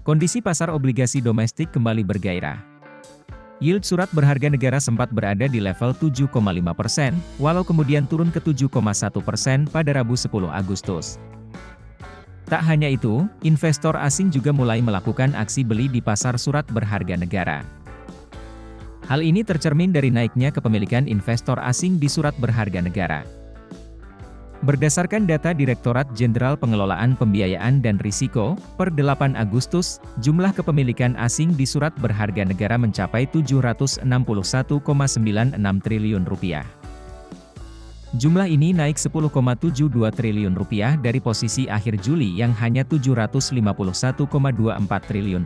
Kondisi pasar obligasi domestik kembali bergairah. Yield surat berharga negara sempat berada di level 7,5%, walau kemudian turun ke 7,1% pada Rabu 10 Agustus. Tak hanya itu, investor asing juga mulai melakukan aksi beli di pasar surat berharga negara. Hal ini tercermin dari naiknya kepemilikan investor asing di surat berharga negara. Berdasarkan data Direktorat Jenderal Pengelolaan Pembiayaan dan Risiko, per 8 Agustus, jumlah kepemilikan asing di surat berharga negara mencapai Rp761,96 triliun. Jumlah ini naik Rp10,72 triliun dari posisi akhir Juli yang hanya Rp751,24 triliun.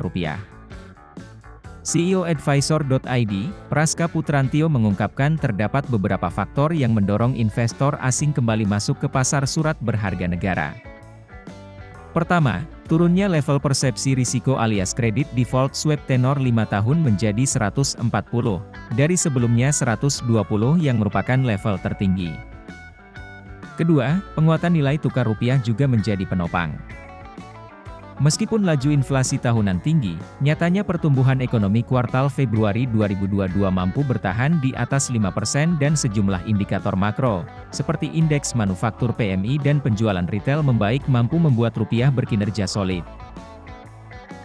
CEO Advisor.id, Praska Putrantio mengungkapkan terdapat beberapa faktor yang mendorong investor asing kembali masuk ke pasar surat berharga negara. Pertama, turunnya level persepsi risiko alias kredit default swap tenor 5 tahun menjadi 140, dari sebelumnya 120 yang merupakan level tertinggi. Kedua, penguatan nilai tukar rupiah juga menjadi penopang. Meskipun laju inflasi tahunan tinggi, nyatanya pertumbuhan ekonomi kuartal Februari 2022 mampu bertahan di atas 5% dan sejumlah indikator makro, seperti indeks manufaktur PMI dan penjualan retail membaik mampu membuat rupiah berkinerja solid.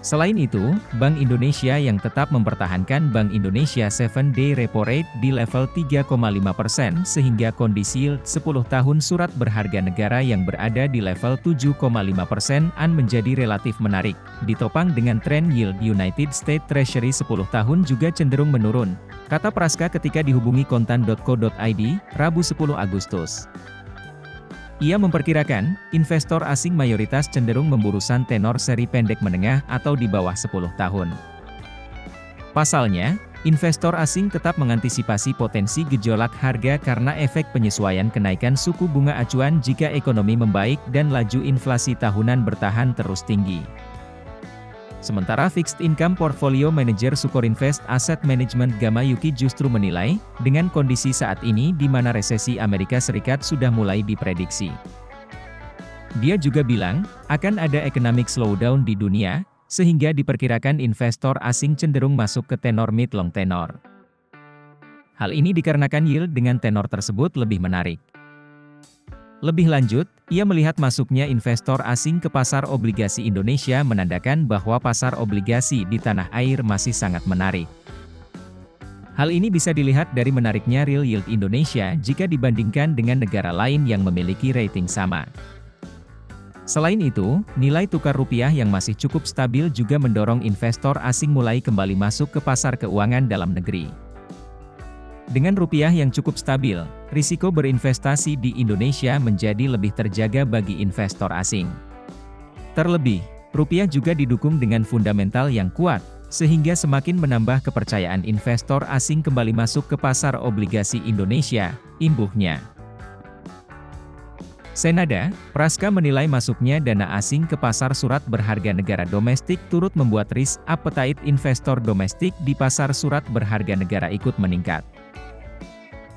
Selain itu, Bank Indonesia yang tetap mempertahankan Bank Indonesia 7-day repo rate di level 3,5% sehingga kondisi yield 10 tahun surat berharga negara yang berada di level 7,5%-an menjadi relatif menarik, ditopang dengan tren yield United States Treasury 10 tahun juga cenderung menurun, kata Praska ketika dihubungi kontan.co.id, Rabu 10 Agustus. Ia memperkirakan, investor asing mayoritas cenderung memburusan tenor seri pendek menengah atau di bawah 10 tahun. Pasalnya, investor asing tetap mengantisipasi potensi gejolak harga karena efek penyesuaian kenaikan suku bunga acuan jika ekonomi membaik dan laju inflasi tahunan bertahan terus tinggi. Sementara fixed income portfolio manager Sukorinvest Asset Management Gama Yuki justru menilai, dengan kondisi saat ini di mana resesi Amerika Serikat sudah mulai diprediksi. Dia juga bilang, akan ada economic slowdown di dunia, sehingga diperkirakan investor asing cenderung masuk ke tenor mid-long tenor. Hal ini dikarenakan yield dengan tenor tersebut lebih menarik. Lebih lanjut, ia melihat masuknya investor asing ke pasar obligasi Indonesia menandakan bahwa pasar obligasi di tanah air masih sangat menarik. Hal ini bisa dilihat dari menariknya real yield Indonesia jika dibandingkan dengan negara lain yang memiliki rating sama. Selain itu, nilai tukar rupiah yang masih cukup stabil juga mendorong investor asing mulai kembali masuk ke pasar keuangan dalam negeri. Dengan rupiah yang cukup stabil, risiko berinvestasi di Indonesia menjadi lebih terjaga bagi investor asing. Terlebih, rupiah juga didukung dengan fundamental yang kuat, sehingga semakin menambah kepercayaan investor asing kembali masuk ke pasar obligasi Indonesia, imbuhnya. Senada, Praska menilai masuknya dana asing ke pasar surat berharga negara domestik turut membuat risk appetite investor domestik di pasar surat berharga negara ikut meningkat.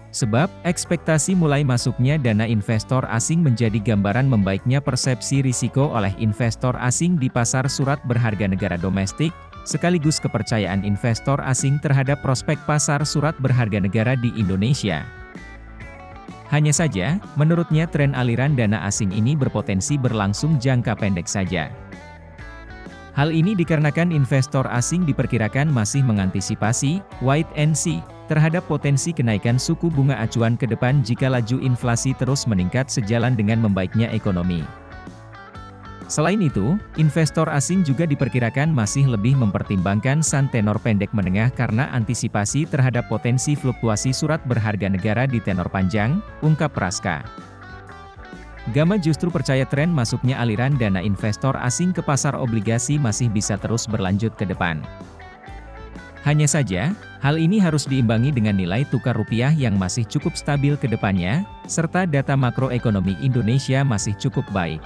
Sebab, ekspektasi mulai masuknya dana investor asing menjadi gambaran membaiknya persepsi risiko oleh investor asing di pasar surat berharga negara domestik, sekaligus kepercayaan investor asing terhadap prospek pasar surat berharga negara di Indonesia. Hanya saja, menurutnya tren aliran dana asing ini berpotensi berlangsung jangka pendek saja. Hal ini dikarenakan investor asing diperkirakan masih mengantisipasi wait and see terhadap potensi kenaikan suku bunga acuan ke depan jika laju inflasi terus meningkat sejalan dengan membaiknya ekonomi. Selain itu, investor asing juga diperkirakan masih lebih mempertimbangkan san tenor pendek menengah karena antisipasi terhadap potensi fluktuasi surat berharga negara di tenor panjang, ungkap Praska. Gama justru percaya tren masuknya aliran dana investor asing ke pasar obligasi masih bisa terus berlanjut ke depan. Hanya saja, hal ini harus diimbangi dengan nilai tukar rupiah yang masih cukup stabil ke depannya, serta data makroekonomi Indonesia masih cukup baik.